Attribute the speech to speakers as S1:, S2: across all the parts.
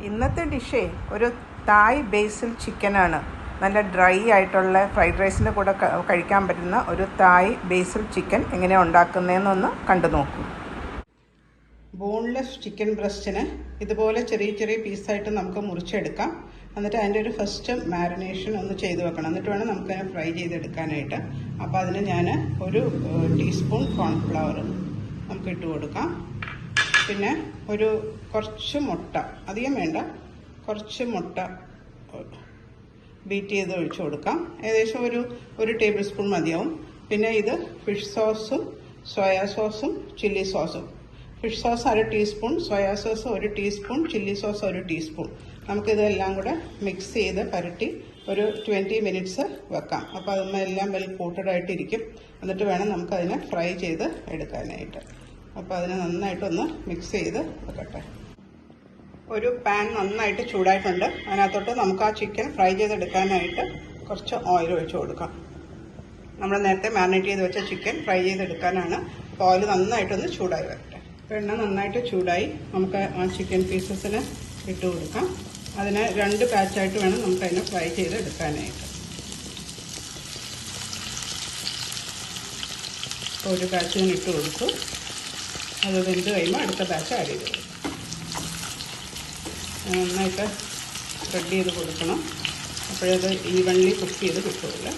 S1: ഇന്നത്തെ ഡിഷേ ഒരു തായ് ബേസിൽ ചിക്കനാണ്. നല്ല ഡ്രൈ ആയിട്ടുള്ള ഫ്രൈഡ് റൈസിൻ്റെ കൂടെ കഴിക്കാൻ പറ്റുന്ന ഒരു തായ് ബേസിൽ ചിക്കൻ എങ്ങനെയാണ് ഉണ്ടാക്കുന്നതെന്നൊന്ന് കണ്ടു നോക്കൂ. ബോൺലെസ് ചിക്കൻ ബ്രസ്റ്റിന് ഇതുപോലെ ചെറിയ ചെറിയ പീസായിട്ട് നമുക്ക് മുറിച്ചെടുക്കാം. എന്നിട്ട് അതിൻ്റെ ഒരു ഫസ്റ്റ് മാരിനേഷൻ ഒന്ന് ചെയ്ത് വെക്കണം. എന്നിട്ട് വേണം നമുക്കതിനെ ഫ്രൈ ചെയ്തെടുക്കാനായിട്ട്. അപ്പോൾ അതിന് ഞാൻ ഒരു ടീസ്പൂൺ കോൺഫ്ലവർ നമുക്ക് ഇട്ട് കൊടുക്കാം. പിന്നെ കുറച്ച് മുട്ട, അധികം വേണ്ട, കുറച്ച് മുട്ട ബീറ്റ് ചെയ്ത് ഒഴിച്ചു കൊടുക്കാം. ഏകദേശം ഒരു ടേബിൾ സ്പൂൺ മതിയാവും. പിന്നെ ഇത് ഫിഷ് സോസും സോയാ സോസും ചില്ലി സോസും. Fish sauce 1/2 teaspoon, soya sauce 1 teaspoon, chilli sauce 1 teaspoon. നമുക്കിതെല്ലാം കൂടെ മിക്സ് ചെയ്ത് പരട്ടി ഒരു 20 മിനിറ്റ്സ് വെക്കാം. അപ്പോൾ അതെല്ലാം വെൽ കോട്ടഡ് ആയിട്ടിരിക്കും. എന്നിട്ട് വേണം നമുക്കതിനെ ഫ്രൈ ചെയ്ത് എടുക്കാനായിട്ട്. അപ്പോൾ അതിനെ നന്നായിട്ടൊന്ന് മിക്സ് ചെയ്ത് വെക്കട്ടെ. ഒരു പാൻ നന്നായിട്ട് ചൂടായിട്ടുണ്ട്. അതിനകത്തോട്ട് നമുക്ക് ആ ചിക്കൻ ഫ്രൈ ചെയ്തെടുക്കാനായിട്ട് കുറച്ച് ഓയിൽ ഒഴിച്ചു കൊടുക്കാം. നമ്മൾ നേരത്തെ മാരിനേറ്റ് ചെയ്ത് വെച്ച ചിക്കൻ ഫ്രൈ ചെയ്തെടുക്കാനാണ്. അപ്പോൾ ഓയിൽ നന്നായിട്ടൊന്ന് ചൂടായി വരട്ടെ. എണ്ണ നന്നായിട്ട് ചൂടായി. നമുക്ക് ആ ചിക്കൻ പീസസിന് ഇട്ട് കൊടുക്കാം. അതിനെ 2 ബാച്ചായിട്ട് വേണം നമുക്കതിനെ ഫ്രൈ ചെയ്തെടുക്കാനായിട്ട്. ഒരു ബാച്ച് ഞാൻ ഇട്ട് കൊടുത്തു. അത് വെന്ത് കഴിയുമ്പോൾ അടുത്ത ബാച്ച് ആഡ് ചെയ്ത് കൊടുക്കും. നന്നായിട്ട് സ്പ്രെഡ് ചെയ്ത് കൊടുക്കണം. അപ്പോഴത് ഈവൺലി കുക്ക് ചെയ്ത് കിട്ടുമല്ലോ.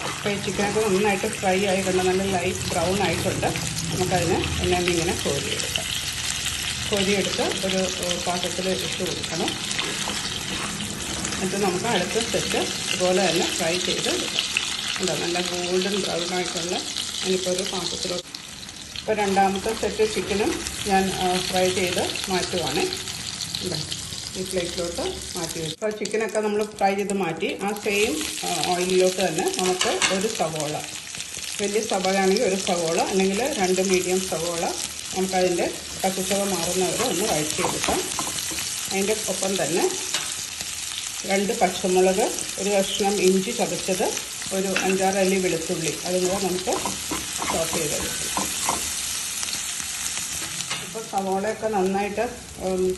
S1: അപ്പോൾ ഈ ചിക്കനൊക്കെ നന്നായിട്ട് ഫ്രൈ ആയിട്ടുണ്ട്. നല്ല ലൈറ്റ് ബ്രൗൺ ആയിട്ടുണ്ട്. നമുക്കതിനെ ഇങ്ങനെ കോരിയെടുത്ത് ഒരു പാത്രത്തിൽ ഇട്ട് കൊടുക്കണം. എന്നിട്ട് നമുക്ക് അടുത്ത സെറ്റ് ഇതുപോലെ തന്നെ ഫ്രൈ ചെയ്ത് എടുക്കാം. നല്ല ഗോൾഡൻ ബ്രൗൺ ആയിട്ടുള്ള ഞാനിപ്പോൾ ഒരു പാത്രത്തിലോട്ട്. ഇപ്പോൾ രണ്ടാമത്തെ സെറ്റ് ചിക്കനും ഞാൻ ഫ്രൈ ചെയ്ത് മാറ്റുവാണ്. ഈ പ്ലേറ്റിലോട്ട് മാറ്റി വെച്ചു. അപ്പോൾ ചിക്കനൊക്കെ നമ്മൾ ഫ്രൈ ചെയ്ത് മാറ്റി ആ സെയിം ഓയിലിലോട്ട് തന്നെ നമുക്ക് ഒരു സവോള, വലിയ സവോളയാണെങ്കിൽ ഒരു സവോള, അല്ലെങ്കിൽ 2 മീഡിയം സവോള, നമുക്കതിൻ്റെ പച്ചച്ചവ മാറുന്നവരെ ഒന്ന് വഴറ്റിയെടുക്കാം. അതിൻ്റെ ഒപ്പം തന്നെ 2 പച്ചമുളക്, ഒരു കഷ്ണം ഇഞ്ചി ചതച്ചത്, ഒരു 5-6 അല്ലി വെളുത്തുള്ളി, അതും കൂടെ നമുക്ക് ചോപ്പ് ചെയ്തെടുക്കാം. ഇപ്പോൾ സവോളയൊക്കെ നന്നായിട്ട്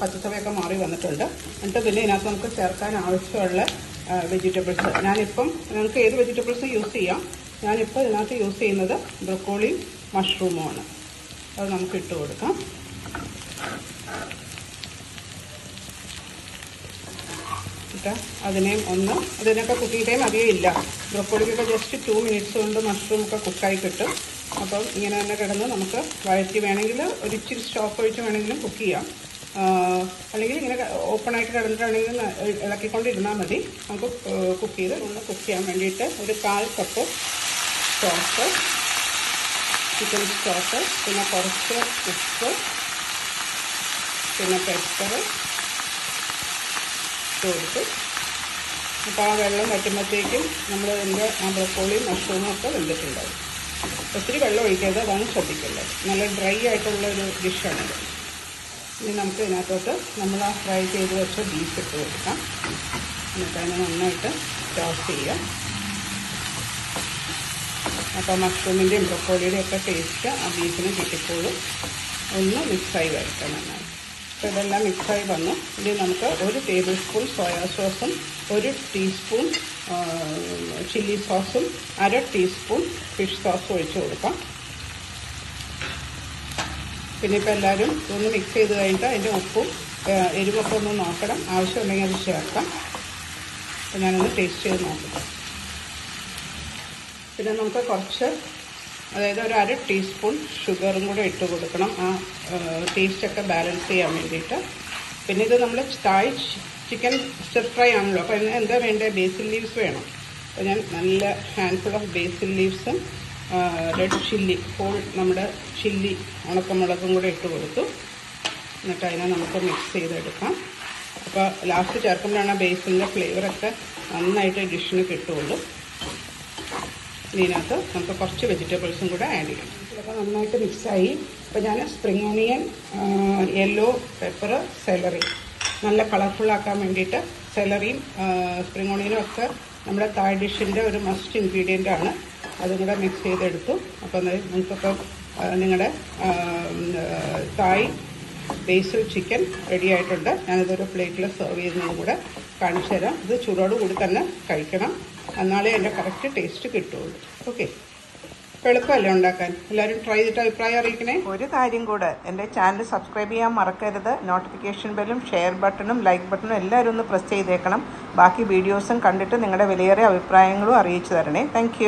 S1: പച്ചച്ചവയൊക്കെ മാറി വന്നിട്ടുണ്ട്. എന്നിട്ട് പിന്നെ ഇതിനകത്ത് നമുക്ക് ചേർക്കാൻ ആവശ്യമുള്ള വെജിറ്റബിൾസ് ഞാനിപ്പം, നിങ്ങൾക്ക് ഏത് വെജിറ്റബിൾസ് യൂസ് ചെയ്യാം. ഞാനിപ്പോൾ ഇതിനകത്ത് യൂസ് ചെയ്യുന്നത് ബ്രൊക്കോളിയും മഷ്റൂമുമാണ്. അത് നമുക്ക് ഇട്ട് കൊടുക്കാം. അതിനൊക്കെ കുക്കിംഗ് ടൈം അധികം ഇല്ല. ബ്രൊക്കോളിക്കൊക്കെ ജസ്റ്റ് 2 മിനിറ്റ്സ് കൊണ്ട് മഷ്റൂമൊക്കെ കുക്കായി കിട്ടും. അപ്പം ഇങ്ങനെ തന്നെ കിടന്ന് നമുക്ക് വഴറ്റി വേണമെങ്കിൽ ഒരു ഇച്ചിരി സ്റ്റോക്ക് ഒഴിച്ച് വേണമെങ്കിലും കുക്ക് ചെയ്യാം. അല്ലെങ്കിൽ ഇങ്ങനെ ഓപ്പണായിട്ട് കിടന്നിട്ടാണെങ്കിൽ ഇളക്കിക്കൊണ്ടിരുന്നാൽ മതി. നമുക്ക് കുക്ക് ചെയ്യാൻ വേണ്ടിയിട്ട് ഒരു 1/4 കപ്പ് സോസ്, ചിക്കൻ സ്റ്റോക്ക്, പിന്നെ കുറച്ച് ഉപ്പ്, പിന്നെ പെപ്പർ കൊടുത്ത്. അപ്പോൾ ആ വെള്ളം വറ്റുമ്പോഴത്തേക്കും നമ്മൾ ഇതിൻ്റെ ആ ബ്രൊക്കോളിയും മഷ്റൂമും ഒക്കെ വെന്തിട്ടുണ്ടാവും. ഒത്തിരി വെള്ളം ഒഴിക്കാതെ, അതാണ് ശ്രദ്ധിക്കേണ്ടത്. നല്ല ഡ്രൈ ആയിട്ടുള്ളൊരു ഡിഷാണിത്. ഇനി നമുക്ക് ഇതിനകത്തോട്ട് നമ്മൾ ആ ഫ്രൈ ചെയ്ത് വെച്ച ബീഫ് ഇട്ട് കൊടുക്കാം. എന്നിട്ട് അതിനെ നന്നായിട്ട് ടോസ് ചെയ്യാം. അപ്പോൾ മഷ്റൂമിൻ്റെയും ബ്രൊക്കോളിയുടെയും ഒക്കെ ടേസ്റ്റ് ആ ബീഫിന് കിട്ടിക്കോളും. ഒന്ന് മിക്സായി വരട്ടെ നന്നായി. അപ്പോൾ ഇതെല്ലാം മിക്സായി വന്നു. ഇനി നമുക്ക് 1 ടേബിൾ സ്പൂൺ സോയാ സോസും 1 ടീസ്പൂൺ ചില്ലി സോസും 1/2 ടീസ്പൂൺ ഫിഷ് സോസും ഒഴിച്ച് കൊടുക്കാം. പിന്നെ ഇപ്പോൾ എല്ലാവരും ഒന്ന് മിക്സ് ചെയ്ത് കഴിഞ്ഞിട്ട് അതിൻ്റെ ഉപ്പും എരിവൊക്കെ ഒന്ന് നോക്കണം. ആവശ്യമുണ്ടെങ്കിൽ അത് ചേർക്കാം. അപ്പോൾ ഞാനൊന്ന് ടേസ്റ്റ് ചെയ്ത് നോക്കാം. പിന്നെ നമുക്ക് കുറച്ച്, അതായത് ഒരു 1/2 ടീസ്പൂൺ ഷുഗറും കൂടെ ഇട്ട് കൊടുക്കണം, ആ ടേസ്റ്റൊക്കെ ബാലൻസ് ചെയ്യാൻ വേണ്ടിയിട്ട്. പിന്നെ ഇത് നമ്മൾ തായ് ചിക്കൻ സ്റ്റിർ ഫ്രൈ ആണല്ലോ. അപ്പോൾ എന്താ വേണ്ടത്? ബേസിൽ ലീവ്സ് വേണം. അപ്പോൾ ഞാൻ നല്ല ഹാൻഡ്ഫുൾ ഓഫ് ബേസിൽ ലീവ്സും റെഡ് ചില്ലി, ഹോൾ നമ്മുടെ ചില്ലി ഉണക്കമുളകും കൂടെ ഇട്ട് കൊടുത്തു. എന്നിട്ട് അതിനെ നമുക്ക് മിക്സ് ചെയ്തെടുക്കാം. അപ്പോൾ ലാസ്റ്റ് ചേർക്കുമ്പോഴാണ് ബേസിലിൻ്റെ ഫ്ലേവറൊക്കെ നന്നായിട്ട് ഡിഷിന് കിട്ടുള്ളൂ. ഇതിനകത്ത് നമുക്ക് കുറച്ച് വെജിറ്റബിൾസും കൂടെ ആഡ് ചെയ്യണം. ഇതൊക്കെ നന്നായിട്ട് മിക്സായി. അപ്പോൾ ഞാൻ spring onion, yellow pepper, celery നല്ല കളർഫുള്ളാക്കാൻ വേണ്ടിയിട്ട് സെലറിയും സ്പ്രിംഗ് ഓണിയനും ഒക്കെ നമ്മുടെ തായ് ഡിഷിൻ്റെ ഒരു മസ്റ്റ് ഇൻഗ്രീഡിയൻ്റ് ആണ്. അതും കൂടെ മിക്സ് ചെയ്തെടുത്തു. അപ്പോൾ നിങ്ങൾക്കൊക്കെ നിങ്ങളുടെ തായ് ബേസിൽ ചിക്കൻ റെഡി ആയിട്ടുണ്ട്. ഞാനിതൊരു പ്ലേറ്റിൽ സെർവ് ചെയ്യുന്നതും കൂടെ കാണിച്ചു തരാം. ഇത് ചൂടോടുകൂടി തന്നെ കഴിക്കണം, എന്നാലേ അതിൻ്റെ കറക്റ്റ് ടേസ്റ്റ് കിട്ടുള്ളൂ. ഓക്കെ, എളുപ്പമല്ലേ ഉണ്ടാക്കാൻ. എല്ലാവരും ട്രൈ ചെയ്തിട്ട് അഭിപ്രായം അറിയിക്കണേ. ഒരു കാര്യം കൂടെ, എൻ്റെ ചാനൽ സബ്സ്ക്രൈബ് ചെയ്യാൻ മറക്കരുത്. നോട്ടിഫിക്കേഷൻ ബെല്ലും ഷെയർ ബട്ടണും ലൈക്ക് ബട്ടണും എല്ലാവരും ഒന്ന് പ്രസ് ചെയ്തേക്കണം. ബാക്കി വീഡിയോസും കണ്ടിട്ട് നിങ്ങളുടെ വിലയേറിയ അഭിപ്രായങ്ങളും അറിയിച്ചു തരണേ. താങ്ക്